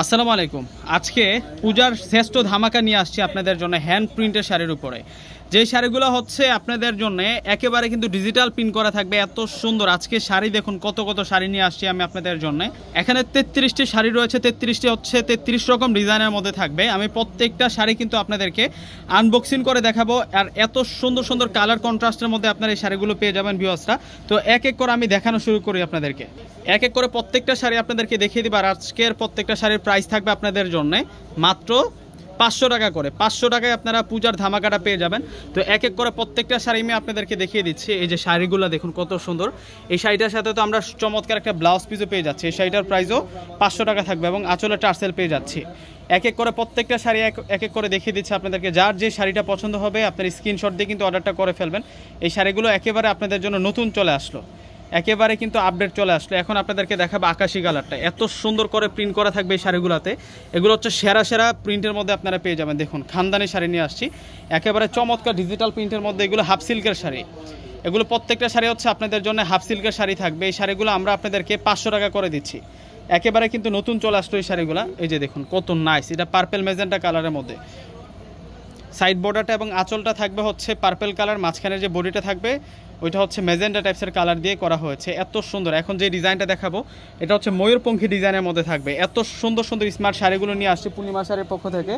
আসসালামু আলাইকুম। আজকে পূজার শ্রেষ্ঠ ধামাকা নিয়ে আসছি আপনাদের জন্য হ্যান্ড প্রিন্টের শাড়ির উপরে। যে শাড়িগুলো হচ্ছে আপনাদের জন্য একেবারে কিন্তু ডিজিটাল প্রিন্ট করা থাকবে, এত সুন্দর। আজকে শাড়ি দেখুন, কত কত শাড়ি নিয়ে আসছি আমি আপনাদের জন্য। এখানে 33টি শাড়ি রয়েছে, 33টি হচ্ছে 33 রকম ডিজাইনের মধ্যে থাকবে। আমি প্রত্যেকটা শাড়ি কিন্তু আপনাদেরকে আনবক্সিং করে দেখাবো, আর এত সুন্দর সুন্দর কালার কন্ট্রাস্টের মধ্যে আপনারা এই শাড়িগুলো পেয়ে যাবেন ভিউয়ার্সরা। তো এক এক করে আমি দেখানো শুরু করি আপনাদেরকে, এক এক করে প্রত্যেকটা শাড়ি আপনাদেরকে দেখিয়ে দিব। আর আজকের প্রত্যেকটা শাড়ির প্রাইস থাকবে আপনাদের জন্য মাত্র 500 টাকা করে। 500 টাকায় আপনারা পূজার ধামাকাটা পেয়ে যাবেন। তো এক এক করে প্রত্যেকটা শাড়ি আমি আপনাদেরকে দেখিয়ে দিচ্ছি। এই যে শাড়িগুলো দেখুন কত সুন্দর। এই শাড়িটার সাথে তো আমরা চমৎকার একটা ব্লাউজ পিসও পেয়ে যাচ্ছি। এই শাড়িটার প্রাইসও 500 টাকা থাকবে এবং আঁচলে টার্সেল পেয়ে যাচ্ছি। এক এক করে প্রত্যেকটা শাড়ি এক এক করে দেখিয়ে দিচ্ছি আপনাদেরকে। যার যে শাড়িটা পছন্দ হবে আপনার স্ক্রিনশট দিয়ে কিন্তু অর্ডারটা করে ফেলবেন। এই শাড়িগুলো একেবারে আপনাদের জন্য নতুন চলে আসলো, একেবারে কিন্তু আপডেট চলে আসলো। এখন আপনাদেরকে দেখাবো আকাশি কালারটা, এত সুন্দর করে প্রিন্ট করা থাকবে এই শাড়িগুলোতে। এগুলো হচ্ছে সেরা সেরা প্রিন্টের মধ্যে আপনারা পেয়ে যাবেন। দেখুন খানদানি শাড়ি নিয়ে আসছি, একেবারে চমৎকার ডিজিটাল প্রিন্টের মধ্যে। এগুলো হাফ সিল্কের শাড়ি, এগুলো প্রত্যেকটা শাড়ি হচ্ছে আপনাদের জন্য হাফ সিল্কের শাড়ি থাকবে। এই শাড়িগুলো আমরা আপনাদেরকে 500 টাকা করে দিচ্ছি। একেবারে কিন্তু নতুন চলে আসলো এই শাড়িগুলো। এই যে দেখুন কত নাইস, এটা পার্পেল মেজেন্টা কালারের মধ্যে। সাইড বর্ডারটা এবং আঁচলটা থাকবে হচ্ছে পার্পেল কালার, মাঝখানের যে বডিটা থাকবে ওইটা হচ্ছে মেজেন্টা টাইপসের কালার দিয়ে করা হয়েছে, এত সুন্দর। এখন যে ডিজাইনটা দেখাবো এটা হচ্ছে ময়ূরপঙ্খী ডিজাইনের মধ্যে থাকবে। এত সুন্দর সুন্দর স্মার্ট শাড়িগুলো নিয়ে আসছে পূর্ণিমা শাড়ির পক্ষ থেকে।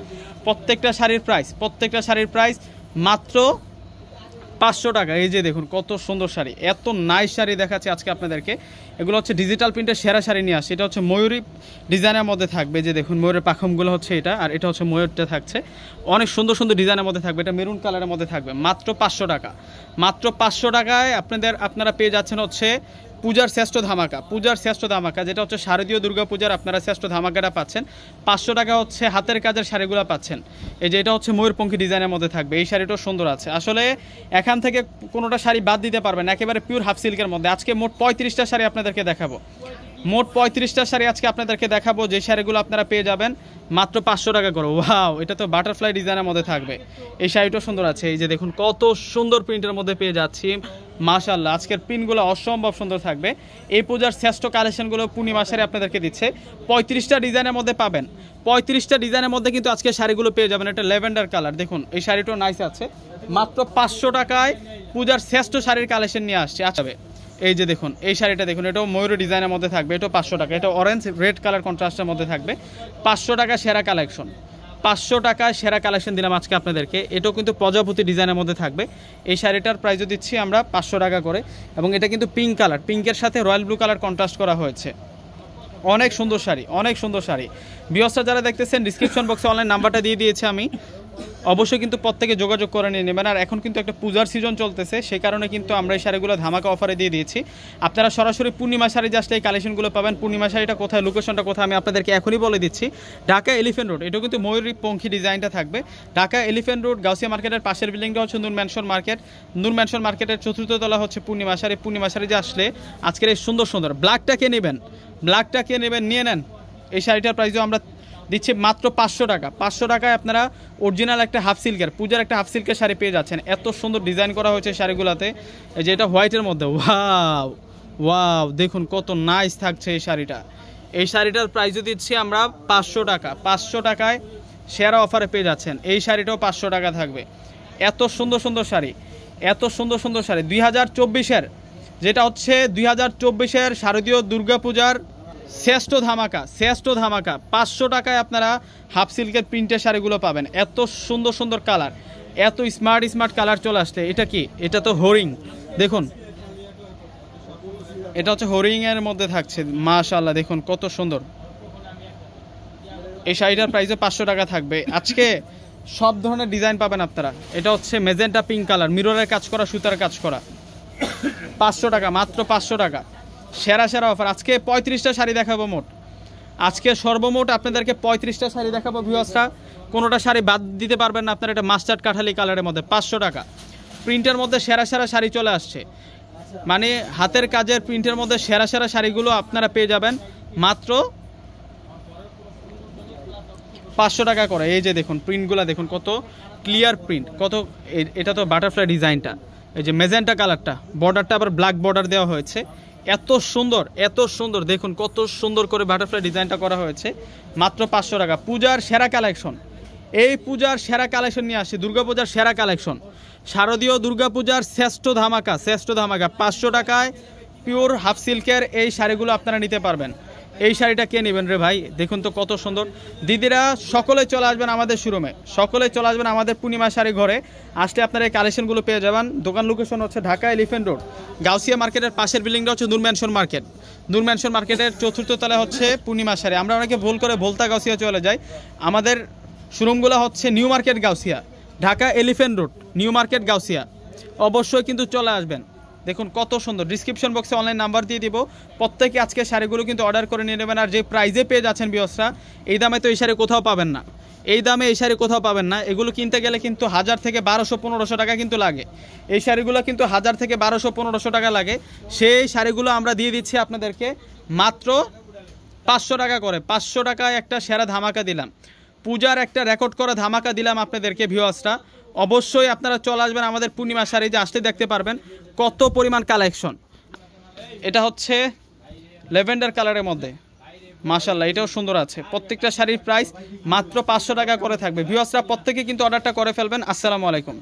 প্রত্যেকটা শাড়ির প্রাইস মাত্র 500 টাকা। এই যে দেখুন কত সুন্দর শাড়ি, এত নাইস শাড়ি দেখাচ্ছে আজকে আপনাদেরকে। এগুলো হচ্ছে ডিজিটাল প্রিন্টের সেরা শাড়ি নিয়ে আসছে। এটা হচ্ছে ময়ূরী ডিজাইনের মধ্যে থাকবে। যে দেখুন ময়ূরের পাখমগুলো হচ্ছে এটা, আর এটা হচ্ছে ময়ূরটা থাকছে অনেক সুন্দর সুন্দর ডিজাইনের মধ্যে থাকবে। এটা মেরুন কালারের মধ্যে থাকবে মাত্র 500 টাকা। মাত্র 500 টাকায় আপনারা পেয়ে যাচ্ছেন হচ্ছে পূজার শ্রেষ্ঠ ধামাকা, যেটা হচ্ছে শারদীয় দুর্গা পূজার আপনারা শ্রেষ্ঠ ধামাকাটা পাচ্ছেন। 500 টাকা হচ্ছে হাতের কাজের শাড়িগুলো পাচ্ছেন। এই যে এটা হচ্ছে ময়ূরপঙ্খী ডিজাইনের মধ্যে থাকবে। এই শাড়িটাও সুন্দর আছে। আসলে এখান থেকে কোনোটা শাড়ি বাদ দিতে পারবেন, একেবারে পিওর হাফ সিল্কের মধ্যে। আজকে মোট 35টা শাড়ি আপনাদেরকে দেখাবো, মোট 35টা শাড়ি আজকে আপনাদেরকে দেখাবো, যে শাড়িগুলো আপনারা পেয়ে যাবেন মাত্র 500 টাকা করে। ওয়াও, এটা তো বাটারফ্লাই ডিজাইনের মধ্যে থাকবে। এই শাড়িটাও সুন্দর আছে। এই যে দেখুন কত সুন্দর প্রিন্টের মধ্যে পেয়ে যাচ্ছি। মাশাআল্লাহ, আজকের প্রিন্টগুলো অসম্ভব সুন্দর থাকবে। এই পূজার শ্রেষ্ঠ কালেকশনগুলো পূর্ণিমা শাড়ি আপনাদেরকে দিচ্ছে। 35টা ডিজাইনের মধ্যে পাবেন, 35টা ডিজাইনের মধ্যে কিন্তু আজকে শাড়িগুলো পেয়ে যাবেন। এটা ল্যাভেন্ডার কালার, দেখুন এই শাড়িটাও নাইস আছে। মাত্র 500 টাকায় পূজার শ্রেষ্ঠ শাড়ির কালেকশন নিয়ে আসছে। আচ্ছা, এই যে দেখুন এই শাড়িটা দেখুন, এটাও ময়ূরী ডিজাইনের মধ্যে থাকবে। এটাও 500 টাকা। এটা অরেঞ্জ রেড কালার কন্ট্রাস্টের মধ্যে থাকবে। 500 টাকা সেরা কালেকশন, 500 টাকায় সেরা কালেকশন দিলাম আজকে আপনাদেরকে। এটাও কিন্তু প্রজাপতি ডিজাইনের মধ্যে থাকবে। এই শাড়িটার প্রাইসও দিচ্ছি আমরা 500 টাকা করে। এবং এটা কিন্তু পিঙ্ক কালার, পিঙ্কের সাথে রয়্যাল ব্লু কালার কন্ট্রাস্ট করা হয়েছে। অনেক সুন্দর শাড়ি, অনেক সুন্দর শাড়ি। ভিউয়ার্সরা যারা দেখতেছেন ডিসক্রিপশন বক্সে অনলাইন নাম্বারটা দিয়ে দিয়েছি আমি, অবশ্যই কিন্তু প্রত্যেকে যোগাযোগ করে নিয়ে নেবেন। আর এখন কিন্তু একটা পূজার সিজন চলতেছে, সেই কারণে কিন্তু আমরা এই শাড়িগুলো ধামাকা অফারে দিয়ে দিয়েছি। আপনারা সরাসরি পূর্ণিমা শাড়ি জাস্ট এই কালেকশনগুলো পাবেন। পূর্ণিমা শাড়িটা কোথায়, লোকেশনটা কোথায় আমি আপনাদেরকে এখনই বলে দিচ্ছি। ঢাকা এলিফ্যান্ট রোড, এটাও কিন্তু ময়ূরপঙ্খী ডিজাইনটা থাকবে। ঢাকা এলিফ্যান্ট রোড গাউসিয়া মার্কেটের পাশের বিল্ডিংটা হচ্ছে নূর ম্যানশন মার্কেট। নূর ম্যানশন মার্কেটের 4র্থ তলা হচ্ছে পূর্ণিমা শাড়ি। পূর্ণিমা শাড়ি যে আসলে আজকের এই সুন্দর সুন্দর ব্ল্যাকটাকে নেবেন, নিয়ে নেন। এই শাড়িটার প্রাইসও আমরা দিচ্ছি মাত্র 500 টাকা। 500 টাকায় আপনারা অরিজিনাল একটা হাফ সিল্কের, পূজার একটা হাফ সিল্কের শাড়ি পেয়ে যাচ্ছেন। এত সুন্দর ডিজাইন করা হয়েছে শাড়িগুলোতে। এই যে এটা হোয়াইটের মধ্যে, ওয়াও ওয়াও, দেখুন কত নাইস থাকছে এই শাড়িটা। এই শাড়িটার প্রাইসও দিচ্ছি আমরা 500 টাকা। 500 টাকায় সেরা অফারে পেয়ে যাচ্ছেন। এই শাড়িটাও 500 টাকা থাকবে। এত সুন্দর সুন্দর শাড়ি, এত সুন্দর সুন্দর শাড়ি। 2024-এর, যেটা হচ্ছে 2024-এর শারদীয় দুর্গাপূজার শ্রেষ্ঠ ধামাকা। 500 টাকায় আপনারা হাফ সিল্কের প্রিন্টের শাড়িগুলো পাবেন। এত সুন্দর সুন্দর কালার, এত স্মার্ট কালার চলে আসছে। এটা কি, এটা তো হরিং, দেখুন এটা হচ্ছে হরিংয়ের মধ্যে থাকছে। মাশাআল্লাহ, দেখুন কত সুন্দর। এই শাড়িটার প্রাইসে 500 টাকা থাকবে। আজকে সব ধরনের ডিজাইন পাবেন আপনারা। এটা হচ্ছে মেজেন্টা পিঙ্ক কালার, মিররের কাজ করা, সুতার কাজ করা। 500 টাকা, মাত্র 500 টাকা। সেরা অফার। আজকে 35টা শাড়ি দেখাবো মোট। আজকে সর্বমোট আপনাদেরকে 35টা শাড়ি দেখাবো ভিউয়ার্সরা। কোনোটা শাড়ি বাদ দিতে পারবেন না আপনারা। এটা মাস্টার্ড কাঠালি কালারের মধ্যে 500 টাকা। প্রিন্টের মধ্যে সেরা শাড়ি চলে আসছে, মানে হাতের কাজের প্রিন্টের মধ্যে সেরা শাড়িগুলো আপনারা পেয়ে যাবেন মাত্র 500 টাকা করে। এই যে দেখুন প্রিন্টগুলো দেখুন কত ক্লিয়ার প্রিন্ট, কত। এটা তো বাটারফ্লাই ডিজাইনটা, এই যে মেজেন্টা কালারটা, বর্ডারটা আবার ব্ল্যাক বর্ডার দেওয়া হয়েছে। এত সুন্দর দেখুন কত সুন্দর করে বাটারফ্লাই ডিজাইনটা করা হয়েছে মাত্র 500 টাকা। পূজার সেরা কালেকশন, এই পূজার সেরা কালেকশন নিয়ে আসছি, দুর্গাপূজার সেরা কালেকশন, শারদীয় দুর্গাপূজার শ্রেষ্ঠ ধামাকা 500 টাকায় পিওর হাফ সিল্কের এই শাড়িগুলো আপনারা নিতে পারবেন। এই শাড়িটা কে নেবেন রে ভাই, দেখুন তো কত সুন্দর। দিদিরা সকলে চলে আসবেন আমাদের শোরুমে, সকলে চলে আসবেন আমাদের পূর্ণিমা শাড়ি ঘরে, আসলে আপনারা এই কালেকশনগুলো পেয়ে যাবেন। দোকান লোকেশন হচ্ছে ঢাকা এলিফ্যান্ট রোড, গাউসিয়া মার্কেটের পাশের বিল্ডিংটা হচ্ছে নূর ম্যানশন মার্কেট। নূর ম্যানশন মার্কেটের চতুর্থ তলায় হচ্ছে পূর্ণিমা শাড়ি। আমরা অনেকে ভুল করে ভোলতা গাউসিয়া চলে যাই, আমাদের শোরুমগুলো হচ্ছে new market Gausia, Dhaka elephant road, new market Gausia. অবশ্যই কিন্তু চলে আসবেন। দেখুন কত সুন্দর, ডিসক্রিপশন বক্সে অনলাইন নাম্বার দিয়ে দিব, প্রত্যেকে আজকে শাড়িগুলো কিন্তু অর্ডার করে নিয়ে নেবেন। আর যে প্রাইজে পেয়ে যাচ্ছেন ভিউয়ার্সরা, এই দামে তো এই শাড়ি কোথাও পাবেন না, এই দামে এই শাড়ি কোথাও পাবেন না। এগুলো কিনতে গেলে কিন্তু 1000 থেকে 1200-1500 টাকা কিন্তু লাগে, এই শাড়িগুলো কিন্তু 1000 থেকে 1200-1500 টাকা লাগে। সেই শাড়িগুলো আমরা দিয়ে দিচ্ছি আপনাদেরকে মাত্র 500 টাকা করে। 500 টাকায় একটা সেরা ধামাকা দিলাম, পূজার একটা রেকর্ড করা ধামাকা দিলাম আপনাদেরকে ভিউয়ার্সরা। অবশ্যই আপনারা চলে আসবেন আমাদের পূর্ণিমা শাড়ি, যে আসলে দেখতে পারবেন কত পরিমাণ কালেকশন। এটা হচ্ছে ল্যাভেন্ডার কালারের মধ্যে, মাশাআল্লাহ এটাও সুন্দর আছে। প্রত্যেকটা শাড়ির প্রাইস মাত্র 500 টাকা করে থাকবে। ভিউয়ার্সরা প্রত্যেকে কিন্তু অর্ডারটা করে ফেলবেন। আসসালামু আলাইকুম।